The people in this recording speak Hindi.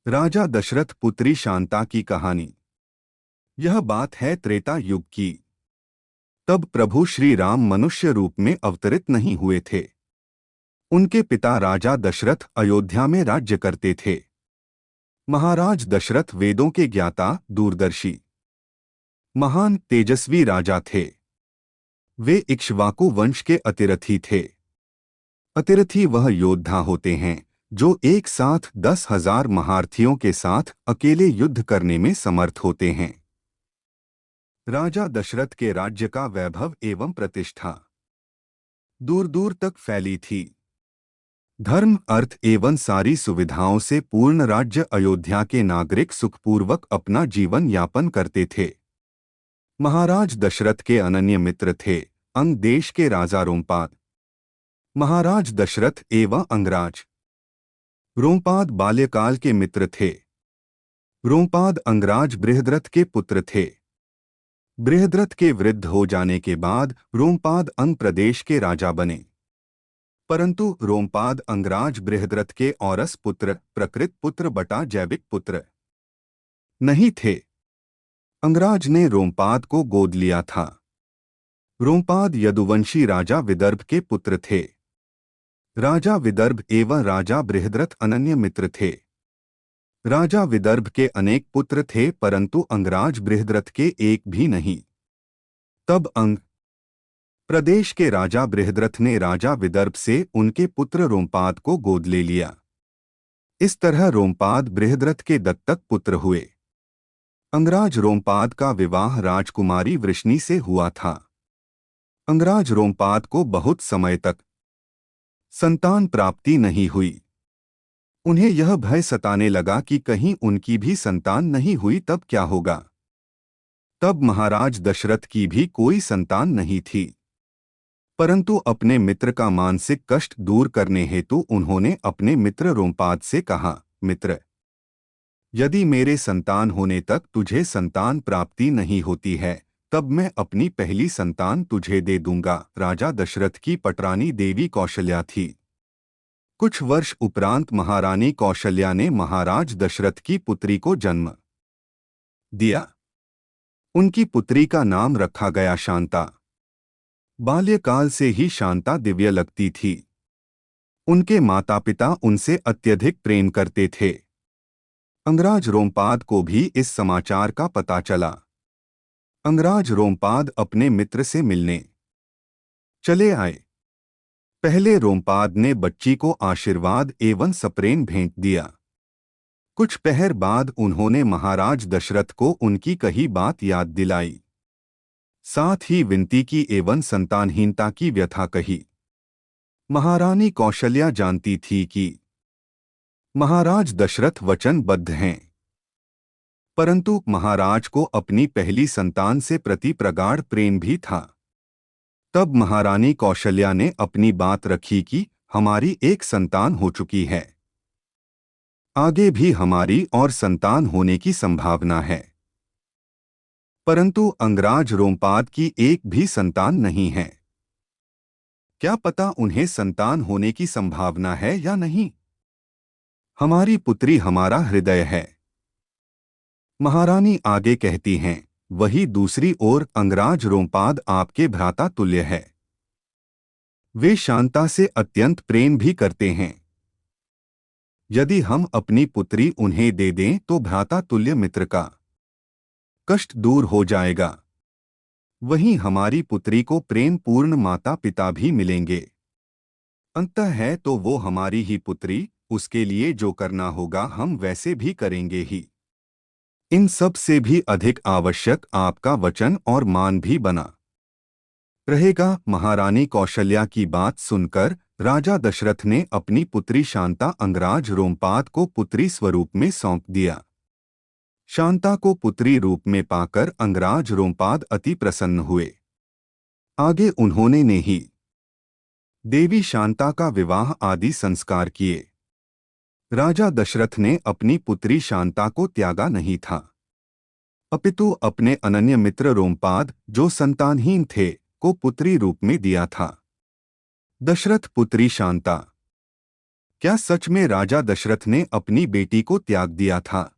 राजा दशरथ पुत्री शांता की कहानी। यह बात है त्रेता युग की। तब प्रभु श्री राम मनुष्य रूप में अवतरित नहीं हुए थे। उनके पिता राजा दशरथ अयोध्या में राज्य करते थे। महाराज दशरथ वेदों के ज्ञाता, दूरदर्शी, महान तेजस्वी राजा थे। वे इक्ष्वाकु वंश के अतिरथी थे। अतिरथी वह योद्धा होते हैं जो एक साथ 10,000 महारथियों के साथ अकेले युद्ध करने में समर्थ होते हैं। राजा दशरथ के राज्य का वैभव एवं प्रतिष्ठा दूर दूर तक फैली थी। धर्म, अर्थ एवं सारी सुविधाओं से पूर्ण राज्य अयोध्या के नागरिक सुखपूर्वक अपना जीवन यापन करते थे। महाराज दशरथ के अनन्य मित्र थे अंग देश के राजा रोमपाद। महाराज दशरथ एवं अंगराज रोमपाद बाल्यकाल के मित्र थे। रोमपाद अंगराज बृहद्रथ के पुत्र थे। बृहद्रथ के वृद्ध हो जाने के बाद रोमपाद अंग प्रदेश के राजा बने। परंतु रोमपाद अंगराज बृहद्रथ के औरस पुत्र, प्रकृत पुत्र बटा जैविक पुत्र नहीं थे। अंगराज ने रोमपाद को गोद लिया था। रोमपाद यदुवंशी राजा विदर्भ के पुत्र थे। राजा विदर्भ एवं राजा बृहद्रथ अनन्य मित्र थे। राजा विदर्भ के अनेक पुत्र थे परंतु अंगराज बृहद्रथ के एक भी नहीं। तब अंग प्रदेश के राजा बृहद्रथ ने राजा विदर्भ से उनके पुत्र रोमपाद को गोद ले लिया। इस तरह रोमपाद बृहद्रथ के दत्तक पुत्र हुए। अंगराज रोमपाद का विवाह राजकुमारी वृष्णि से हुआ था। अंगराज रोमपाद को बहुत समय तक संतान प्राप्ति नहीं हुई। उन्हें यह भय सताने लगा कि कहीं उनकी भी संतान नहीं हुई तब क्या होगा। तब महाराज दशरथ की भी कोई संतान नहीं थी। परंतु अपने मित्र का मानसिक कष्ट दूर करने हेतु उन्होंने अपने मित्र रोमपाद से कहा, मित्र, यदि मेरे संतान होने तक तुझे संतान प्राप्ति नहीं होती है तब मैं अपनी पहली संतान तुझे दे दूंगा। राजा दशरथ की पटरानी देवी कौशल्या थी। कुछ वर्ष उपरांत महारानी कौशल्या ने महाराज दशरथ की पुत्री को जन्म दिया। उनकी पुत्री का नाम रखा गया शांता। बाल्यकाल से ही शांता दिव्य लगती थी। उनके माता पिता उनसे अत्यधिक प्रेम करते थे। अंगराज रोमपाद को भी इस समाचार का पता चला। अंगराज रोमपाद अपने मित्र से मिलने चले आए। पहले रोमपाद ने बच्ची को आशीर्वाद एवं सप्रेम भेंट दिया। कुछ पहर बाद उन्होंने महाराज दशरथ को उनकी कही बात याद दिलाई। साथ ही विनती की एवं संतानहीनता की व्यथा कही। महारानी कौशल्या जानती थी कि महाराज दशरथ वचनबद्ध हैं, परंतु महाराज को अपनी पहली संतान से प्रति प्रगाढ़ प्रेम भी था। तब महारानी कौशल्या ने अपनी बात रखी कि हमारी एक संतान हो चुकी है, आगे भी हमारी और संतान होने की संभावना है। परंतु अंगराज रोमपाद की एक भी संतान नहीं है। क्या पता उन्हें संतान होने की संभावना है या नहीं। हमारी पुत्री हमारा हृदय है। महारानी आगे कहती हैं, वही दूसरी ओर अंगराज रोमपाद आपके भ्राता तुल्य है। वे शांता से अत्यंत प्रेम भी करते हैं। यदि हम अपनी पुत्री उन्हें दे दें तो भ्राता तुल्य मित्र का कष्ट दूर हो जाएगा। वहीं हमारी पुत्री को प्रेम पूर्ण माता पिता भी मिलेंगे। अंततः है तो वो हमारी ही पुत्री, उसके लिए जो करना होगा हम वैसे भी करेंगे ही। इन सब से भी अधिक आवश्यक आपका वचन और मान भी बना रहेगा। महारानी कौशल्या की बात सुनकर राजा दशरथ ने अपनी पुत्री शांता अंगराज रोमपाद को पुत्री स्वरूप में सौंप दिया। शांता को पुत्री रूप में पाकर अंगराज रोमपाद अति प्रसन्न हुए। आगे उन्होंने ने ही देवी शांता का विवाह आदि संस्कार किए। राजा दशरथ ने अपनी पुत्री शांता को त्यागा नहीं था, अपितु अपने अनन्य मित्र रोमपाद, जो संतानहीन थे, को पुत्री रूप में दिया था। दशरथ पुत्री शांता क्या सच में राजा दशरथ ने अपनी बेटी को त्याग दिया था?